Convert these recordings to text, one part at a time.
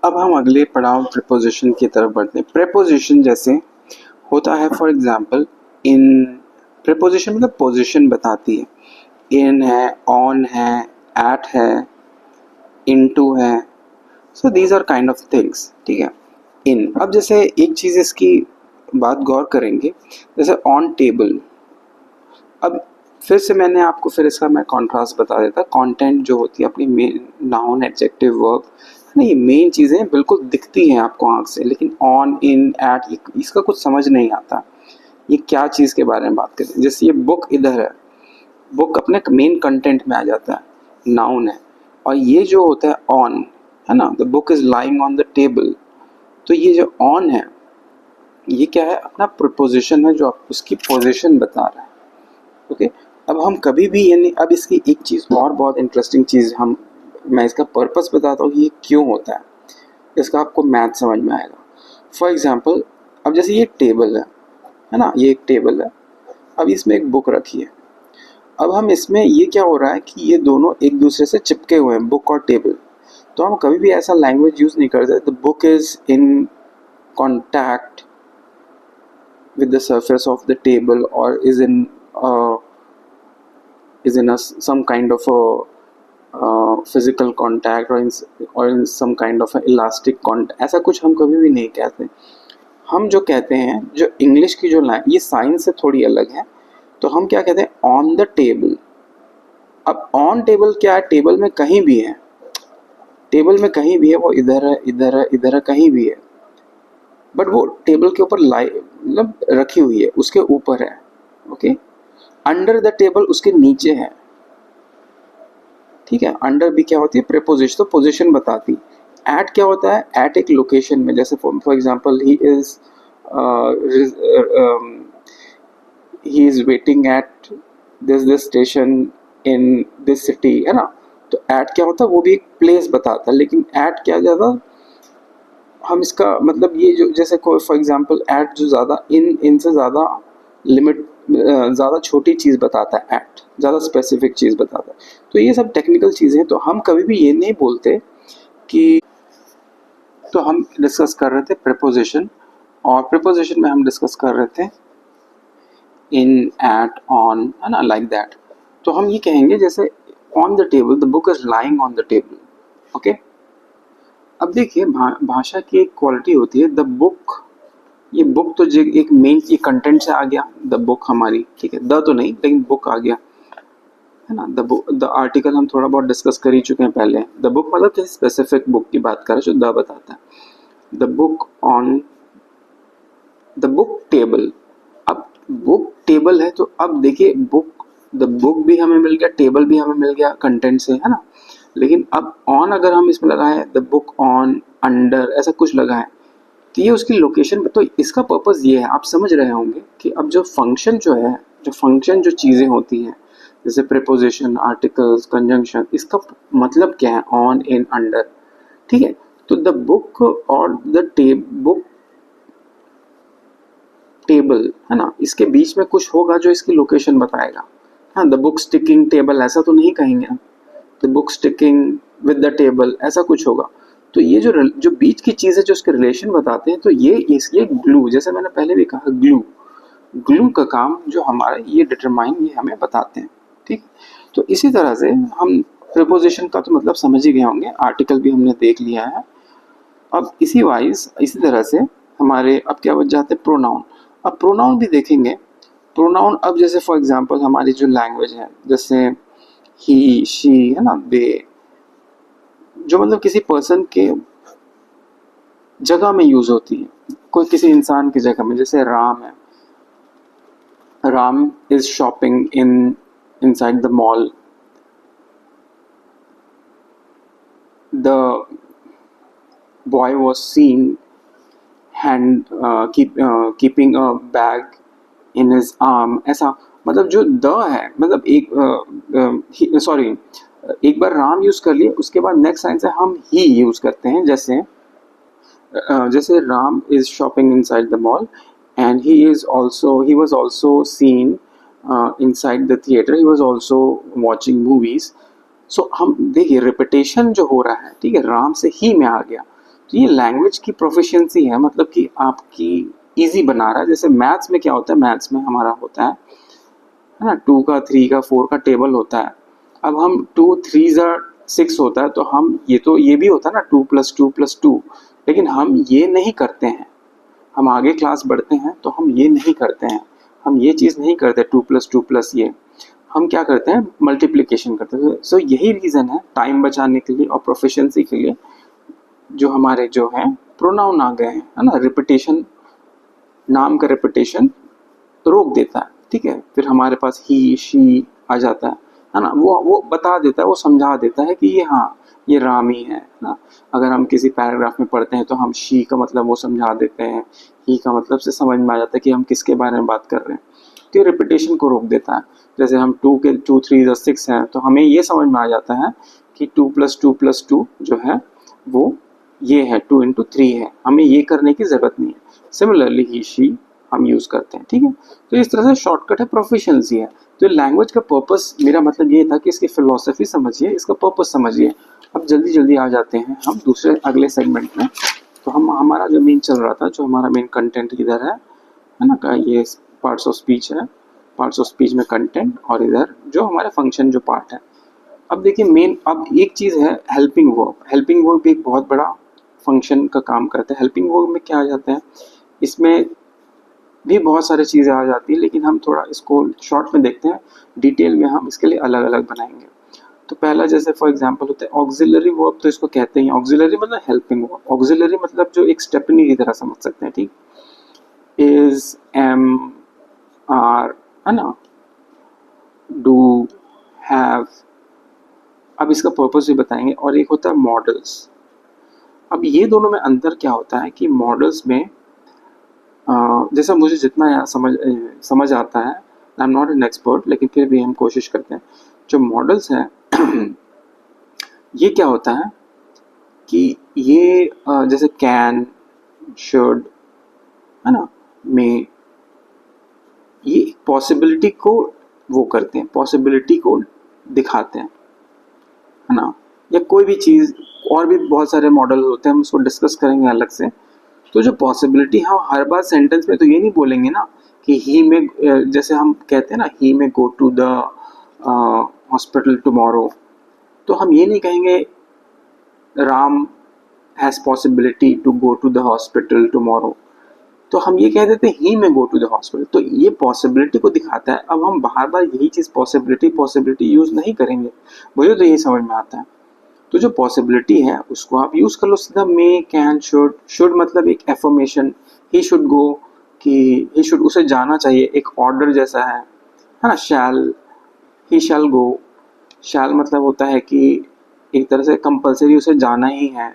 अब हम अगले पड़ाव प्रीपोजिशन की तरफ बढ़ते हैं। प्रीपोजिशन जैसे होता है, फॉर एग्जांपल इन, प्रीपोजिशन मतलब पोजीशन बताती है। इन है, ऑन है, एट है, इनटू है, so these are kind of things, ठीक है। इन, अब जैसे एक चीज़ इसकी बात गौर करेंगे, जैसे ऑन टेबल। अब फिर से मैंने आपको फिर इसका मैं कॉन्ट्रास्ट बता देता। कंटेंट जो होती है अपनी मेन, नाउन, एडजेक्टिव, वर्ब, नहीं, ये मेन चीज़ें बिल्कुल दिखती हैं आपको आँख से, लेकिन ऑन, इन, एट, इसका कुछ समझ नहीं आता ये क्या चीज़ के बारे में बात करें। जैसे ये बुक इधर है, बुक अपने मेन कंटेंट में आ जाता है, नाउन है। और ये जो होता है ऑन, है ना, the book is lying on the table, तो ये जो ऑन है ये क्या है, अपना प्रीपोजिशन है जो आप उसकी पोजीशन बता रहा है। ओके, अब हम कभी भी, यानी अब इसकी एक चीज़ और बहुत इंटरेस्टिंग चीज़ मैं इसका पर्पस बताता हूँ कि ये क्यों होता है, इसका आपको मैथ समझ में आएगा। फॉर एग्जांपल, अब जैसे ये टेबल है ना, ये एक टेबल है, अब इसमें एक बुक रखी है। अब हम इसमें ये क्या हो रहा है कि ये दोनों एक दूसरे से चिपके हुए हैं, बुक और टेबल। तो हम कभी भी ऐसा लैंग्वेज यूज़ नहीं करते, the book is in contact with the surface of the table or is in some kind of a physical contact or in some kind of a elastic contact, ऐसा कुछ हम कभी भी नहीं कहते। हम जो कहते हैं, जो इंग्लिश की जो लाइन, ये साइंस से थोड़ी अलग है, तो हम क्या कहते हैं, ऑन द टेबल। अब ऑन टेबल क्या है, टेबल में कहीं भी है, टेबल में कहीं भी है, वो इधर है, इधर है, इधर है, कहीं भी है, बट वो टेबल के ऊपर मतलब रखी हुई है, उसके ऊपर है। ओके, अंडर द टेबल उसके नीचे है, ठीक है। अंडर भी क्या होती है, प्रीपोजिशन, तो पोजीशन बताती। एट क्या होता है, एट एक लोकेशन में, जैसे for example he is waiting at this station in this city, है ना। तो एट क्या होता है, वो भी एक प्लेस बताता है, लेकिन एट क्या ज़्यादा, हम इसका मतलब ये जो, जैसे कोई फॉर एग्जांपल एट जो ज़्यादा इनसे ज़्यादा लिमिट, ज़्यादा छोटी चीज़ बताता है, एट ज़्यादा स्पेसिफिक चीज़ बताता है। तो ये सब टेक्निकल चीज़ें हैं, तो हम कभी भी ये नहीं बोलते कि, तो हम डिस्कस कर रहे थे प्रीपोजिशन, और प्रीपोजिशन में हम डिस्कस कर रहे थे इन, एट, ऑन, है ना, लाइक दैट। तो हम ये कहेंगे जैसे on the table, the book is lying on the table. Okay, अब देखिए भाषा की एक क्वालिटी होती है, द बुक, ये बुक तो एक मेन, ये कंटेंट से आ गया, द बुक हमारी, ठीक है, द तो नहीं लेकिन बुक आ गया, है ना। द बुक, द आर्टिकल हम थोड़ा बहुत डिस्कस कर ही चुके हैं पहले। द बुक मतलब किसी स्पेसिफिक बुक की बात कर रहे हैं जो द बताता है। The book on, the book table. अब बुक टेबल है, तो अब देखिए बुक, द बुक भी हमें मिल गया, टेबल भी हमें मिल गया कंटेंट से, है ना। लेकिन अब ऑन अगर हम इसमें लगाएं, द बुक ऑन, अंडर, ऐसा कुछ लगाएं, तो ये उसकी लोकेशन। तो इसका पर्पस ये है, आप समझ रहे होंगे कि अब जो फंक्शन जो है, जो फंक्शन जो चीज़ें होती हैं, जैसे प्रीपोजिशन, आर्टिकल्स, कंजंक्शन, इसका मतलब क्या है, ऑन, इन, अंडर, ठीक है। तो द बुक और द बुक टेबल, है ना, इसके बीच में कुछ होगा जो इसकी लोकेशन बताएगा। हाँ, द बुक स्टिकिंग टेबल, ऐसा तो नहीं कहेंगे हम, the book sticking with the table, ऐसा कुछ होगा। तो ये जो बीच की चीज़ है जो उसके रिलेशन बताते हैं, तो ये ग्लू, जैसे मैंने पहले भी कहा, ग्लू का काम जो हमारा ये डिटरमाइन, ये हमें बताते हैं, ठीक। तो इसी तरह से हम प्रीपोजिशन का तो मतलब समझ ही गए होंगे, आर्टिकल भी हमने देख लिया है। अब इसी तरह से हमारे अब क्या बच जाते हैं, प्रोनाउन। अब प्रोनाउन भी देखेंगे। प्रोनाउन, अब जैसे फॉर एग्जांपल हमारी जो लैंग्वेज है, जैसे ही, शी, है ना, दे, जो मतलब किसी पर्सन के जगह में यूज होती है, कोई किसी इंसान की जगह में, जैसे राम है, Ram is shopping inside the mall, the boy was seen keeping a bag in his arm, ऐसा। मतलब जो द है, मतलब एक बार राम यूज कर लिए, उसके बाद नेक्स्ट सेंस है हम ही यूज करते हैं, जैसे Ram is shopping inside the mall and he was also seen inside the theatre, he was also watching movies. So हम देखिए रिपीटेशन जो हो रहा है, ठीक है, राम से ही में आ गया, तो ये लैंग्वेज की प्रोफिशिएंसी है, मतलब कि आपकी इजी बना रहा है। जैसे मैथ्स में क्या होता है, मैथ्स में हमारा होता है ना 2 का 3 का 4 का टेबल होता है। अब हम 2 3 ज़ा 6 होता है, तो हम ये भी होता है ना 2 + 2 + 2, लेकिन हम ये नहीं करते हैं। हम आगे क्लास बढ़ते हैं तो हम ये नहीं करते हैं, हम ये चीज़ नहीं करते 2 + 2 + ये, हम क्या करते हैं मल्टीप्लिकेशन करते हैं। सो यही रीज़न है टाइम बचाने के लिए और प्रोफिशिएंसी के लिए जो हमारे जो है प्रोनाउन आ गए हैं, है ना। रिपीटेशन, नाम का रिपीटेशन रोक देता है, ठीक है। फिर हमारे पास ही शी आ जाता है ना। वो बता देता है, वो समझा देता है कि ये हाँ ये राम ही है ना। अगर हम किसी पैराग्राफ में पढ़ते हैं तो हम शी का मतलब वो समझा देते हैं, ही का मतलब से समझ में आ जाता है कि हम किसके बारे में बात कर रहे हैं। तो ये रिपीटेशन को रोक देता है। जैसे हम 2 के 2 3 6 हैं, तो हमें ये समझ में आ जाता है कि 2 + 2 + 2 जो है वो ये है 2 × 3 है, हमें ये करने की ज़रूरत नहीं है। सिमिलरली ही शी हम यूज़ करते हैं, ठीक है। तो इस तरह से शॉर्टकट है, प्रोफिशिएंसी है। तो लैंग्वेज का पर्पस, मेरा मतलब ये था कि इसकी फिलॉसफी समझिए, इसका पर्पस समझिए। अब जल्दी जल्दी आ जाते हैं हम दूसरे अगले सेगमेंट में। तो हमारा जो मेन चल रहा था, जो हमारा मेन कंटेंट इधर है ना, का ये पार्ट्स ऑफ स्पीच है। पार्ट्स ऑफ स्पीच में कंटेंट, और इधर जो हमारे फंक्शन जो पार्ट है। अब देखिए मेन, अब एक चीज़ है हेल्पिंग वर्ब। हेल्पिंग वर्ब भी एक बहुत बड़ा फंक्शन का काम करता है। हेल्पिंग वर्ब में क्या आ जाता है, इसमें भी बहुत सारी चीज़ें आ जाती हैं, लेकिन हम थोड़ा इसको शॉर्ट में देखते हैं, डिटेल में हम इसके लिए अलग अलग बनाएंगे। तो पहला जैसे फॉर एग्जांपल होता है ऑक्सिलरी वर्ब, तो इसको कहते हैं ऑक्सिलरी मतलब हेल्पिंग वर्ब। ऑक्सिलरी मतलब जो एक स्टेपनी की तरह समझ सकते हैं, ठीक। इज, एम, आर, है ना, डू, हैव। अब इसका पर्पस भी बताएंगे। और एक होता है मॉडल्स। अब ये दोनों में अंतर क्या होता है कि मॉडल्स में जैसा मुझे जितना यहाँ समझ आता है, I am not an expert, लेकिन फिर भी हम कोशिश करते हैं। जो मॉडल्स हैं ये क्या होता है कि ये जैसे कैन, शुड, है ना, मे, ये पॉसिबिलिटी को वो करते हैं, पॉसिबिलिटी को दिखाते हैं, है ना। या कोई भी चीज़, और भी बहुत सारे मॉडल होते हैं, हम उसको डिस्कस करेंगे अलग से। तो जो पॉसिबिलिटी, हम हर बार सेंटेंस में तो ये नहीं बोलेंगे ना कि ही में, जैसे हम कहते हैं ना ही में go to the hospital tomorrow, तो हम ये नहीं कहेंगे Ram has possibility to go to the hospital tomorrow, तो हम ये कह देते हैं ही में गो टू द हॉस्पिटल। तो ये पॉसिबिलिटी को दिखाता है। अब हम बार बार यही चीज़ पॉसिबिलिटी यूज़ नहीं करेंगे, मुझे तो यही समझ में आता है। तो जो पॉसिबिलिटी है उसको आप यूज़ कर लो सीधा, मे, कैन, शुड। शुड मतलब एक एफर्मेशन, ही शुड गो, कि ही शुड, उसे जाना चाहिए, एक ऑर्डर जैसा है ना। शैल, ही शैल गो। शैल मतलब होता है कि एक तरह से कंपलसरी उसे जाना ही है,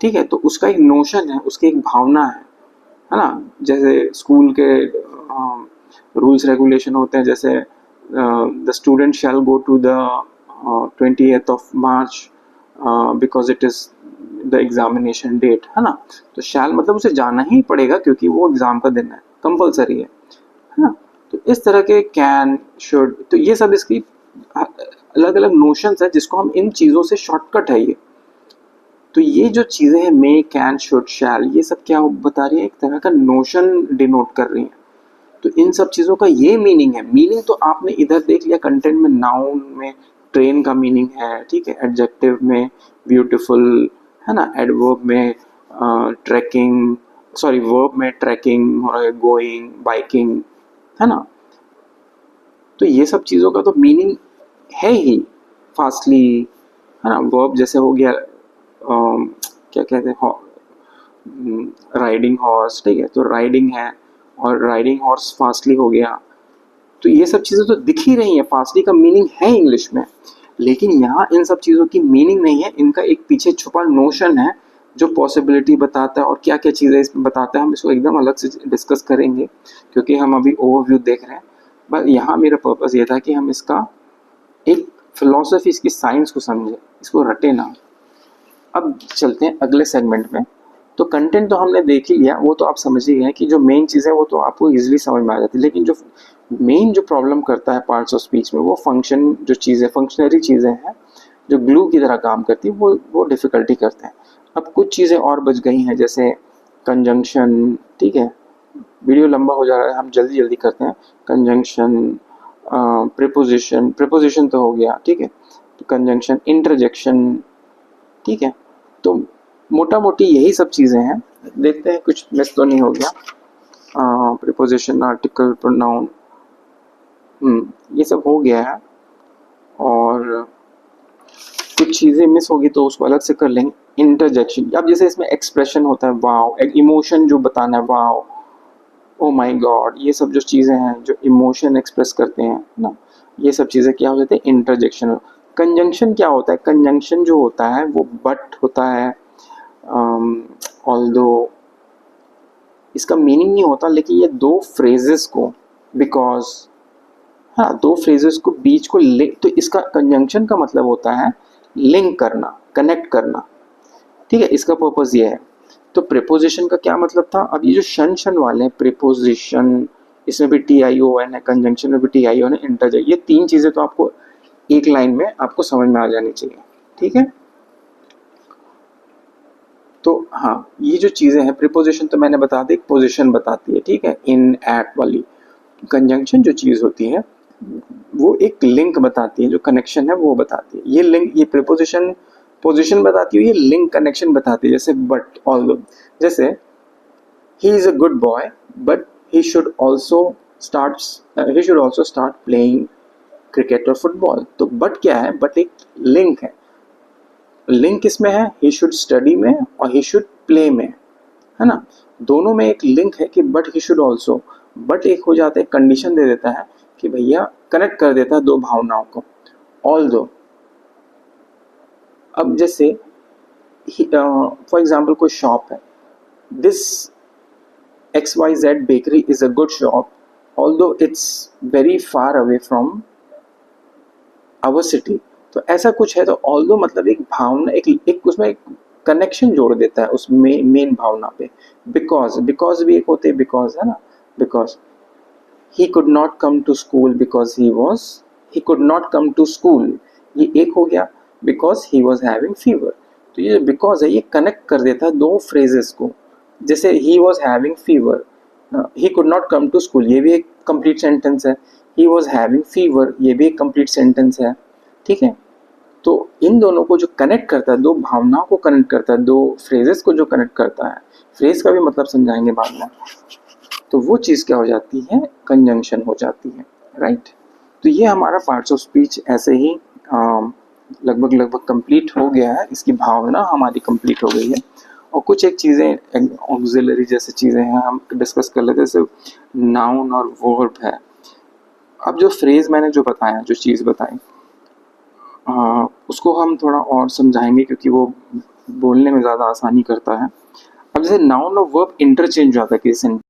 ठीक है। तो उसका एक नोशन है, उसकी एक भावना है ना। जैसे स्कूल के रूल्स रेगुलेशन होते हैं, जैसे the student shall go to the 28th of March because it is the examination date, है ना। तो शैल मतलब उसे जाना ही पड़ेगा क्योंकि वो एग्ज़ाम का दिन है, कंपलसरी है ना। तो इस तरह के कैन, शुड, तो ये सब इसकी अलग अलग नोशंस है जिसको हम इन चीज़ों से शॉर्टकट है ये। तो ये जो चीज़ें हैं मे, कैन, शुड, शैल, ये सब क्या बता रही है, एक तरह का नोशन डिनोट कर रही हैं। तो इन सब चीज़ों का ये मीनिंग है। मीनिंग तो आपने इधर देख लिया कंटेंट में, नाउन में ट्रेन का मीनिंग है, ठीक है। एडजेक्टिव में ब्यूटीफुल, है ना। एडवर्ब में ट्रैकिंग, सॉरी वर्ब में ट्रैकिंग, गोइंग, बाइकिंग, है ना। तो ये सब चीज़ों का तो मीनिंग है ही। फास्टली, है ना, वर्ब जैसे हो गया क्या कहते हैं, राइडिंग हॉर्स, ठीक है। तो राइडिंग है, और राइडिंग हॉर्स फास्टली हो गया। तो ये सब चीज़ें तो दिख ही रही हैं, फास्टली का मीनिंग है इंग्लिश में, लेकिन यहाँ इन सब चीज़ों की मीनिंग नहीं है, इनका एक पीछे छुपा नोशन है जो पॉसिबिलिटी बताता है और क्या क्या चीज़ें इसमें बताता है। हम इसको एकदम अलग से डिस्कस करेंगे क्योंकि हम अभी ओवरव्यू देख रहे हैं। बट यहाँ मेरा पर्पस ये था कि हम इसका एक फिलॉसफी, इसकी साइंस को समझें, इसको रटे ना। अब चलते हैं अगले सेगमेंट में। तो कंटेंट तो हमने देख ही लिया, वो तो आप समझ ही गए कि जो मेन चीज़ है वो तो आपको इजीली समझ में आ जाती है, लेकिन जो मेन जो प्रॉब्लम करता है पार्ट्स ऑफ स्पीच में, वो फंक्शन जो चीज़ें, फंक्शनरी चीज़ें हैं जो ग्लू की तरह काम करती है, वो डिफ़िकल्टी करते हैं। अब कुछ चीज़ें और बच गई हैं, जैसे कंजंक्शन, ठीक है, वीडियो लंबा हो जा रहा है, हम जल्दी जल्दी करते हैं। कंजंक्शन, प्रीपोजिशन, प्रीपोजिशन तो हो गया, ठीक है, तो कंजंक्शन, इंटरजेक्शन, ठीक है। तो मोटा मोटी यही सब चीज़ें हैं, देखते हैं कुछ मिस तो नहीं हो गया। प्रीपोजिशन, आर्टिकल, प्रोनाउन, ये सब हो गया है, और कुछ चीज़ें मिस होगी तो उसको अलग से कर लेंगे। इंटरजेक्शन, अब जैसे इसमें एक्सप्रेशन होता है, वाव, एक इमोशन जो बताना है, वाव, ओ माय गॉड, ये सब जो चीज़ें हैं जो इमोशन एक्सप्रेस करते हैं ना, ये सब चीज़ें क्या हो जाती है, इंटरजेक्शन। कंजंक्शन क्या होता है, कंजंक्शन जो होता है वो बट होता है, ऑल्दो इसका मीनिंग नहीं होता, लेकिन ये दो फ्रेजेस को, बिकॉज, हाँ, दो फ्रेजेस को बीच को लिंक, तो इसका कंजंक्शन का मतलब होता है लिंक करना, कनेक्ट करना, ठीक है, इसका पर्पस ये है। तो प्रीपोजिशन का क्या मतलब था, अब ये जो शन शन वाले हैं, प्रीपोजिशन, इसमें भी टी आई ओ एन है, कंजंक्शन में भी टी आई ओ एन है, इंटरजेक्शन, ये तीन चीजें तो आपको एक लाइन में आपको समझ में आ जानी चाहिए, ठीक है। तो हाँ, ये जो चीजें हैं, प्रीपोजिशन तो मैंने बता दी, पोजिशन बताती है, ठीक है, इन एट वाली। कंजंक्शन जो चीज होती है वो एक लिंक बताती है, जो कनेक्शन है वो बताती है। ये लिंक, ये प्रीपोजिशन पोजिशन बताती है, ये लिंक कनेक्शन बताती है। जैसे बट, ऑल्दो, जैसे he is a good boy but he should also start playing cricket और फुटबॉल। तो बट क्या है, बट एक लिंक है। लिंक किसमें है, ही शुड स्टडी में और ही शुड प्ले में, है ना, दोनों में एक लिंक है कि but he should also, but एक हो जाता है, कंडीशन दे देता है कि भैया, कनेक्ट कर देता है दो भावनाओं को, ऑल्दो। अब जैसे फॉर एग्जाम्पल कोई शॉप है, this XYZ bakery is a good shop although it's very far away from our city। तो ऐसा कुछ है, तो although मतलब एक भावना, एक उसमें एक कनेक्शन जोड़ देता है उस मेन भावना पे। बिकॉज भी एक होते हैं, बिकॉज है ना, because he could not come to school because he could not come to school, ये एक हो गया, because he was having fever। तो ये जो बिकॉज है, ये कनेक्ट कर देता है दो फ्रेजेस को। जैसे he was having fever, he could not come to school, ये भी एक कंप्लीट सेंटेंस है। he was having fever, ये भी एक कंप्लीट सेंटेंस है, ठीक है। तो इन दोनों को जो कनेक्ट करता है, दो भावनाओं को कनेक्ट करता है, दो फ्रेजेस को जो कनेक्ट करता है, फ्रेज का भी मतलब समझाएंगे बाद में, तो वो चीज़ क्या हो जाती है, कंजंक्शन हो जाती है, राइट। तो ये हमारा पार्ट्स ऑफ स्पीच ऐसे ही लगभग कंप्लीट हो गया है, इसकी भावना हमारी कंप्लीट हो गई है। और कुछ एक चीज़ें ऑक्सिलरी जैसे चीज़ें हैं हम डिस्कस कर लेते हैं, जैसे नाउन और वर्ब है। अब जो फ्रेज मैंने जो बताया, जो चीज़ बताई, उसको हम थोड़ा और समझाएंगे, क्योंकि वो बोलने में ज़्यादा आसानी करता है। अब जैसे नाउन और वर्ब इंटरचेंज हो जाता है किसी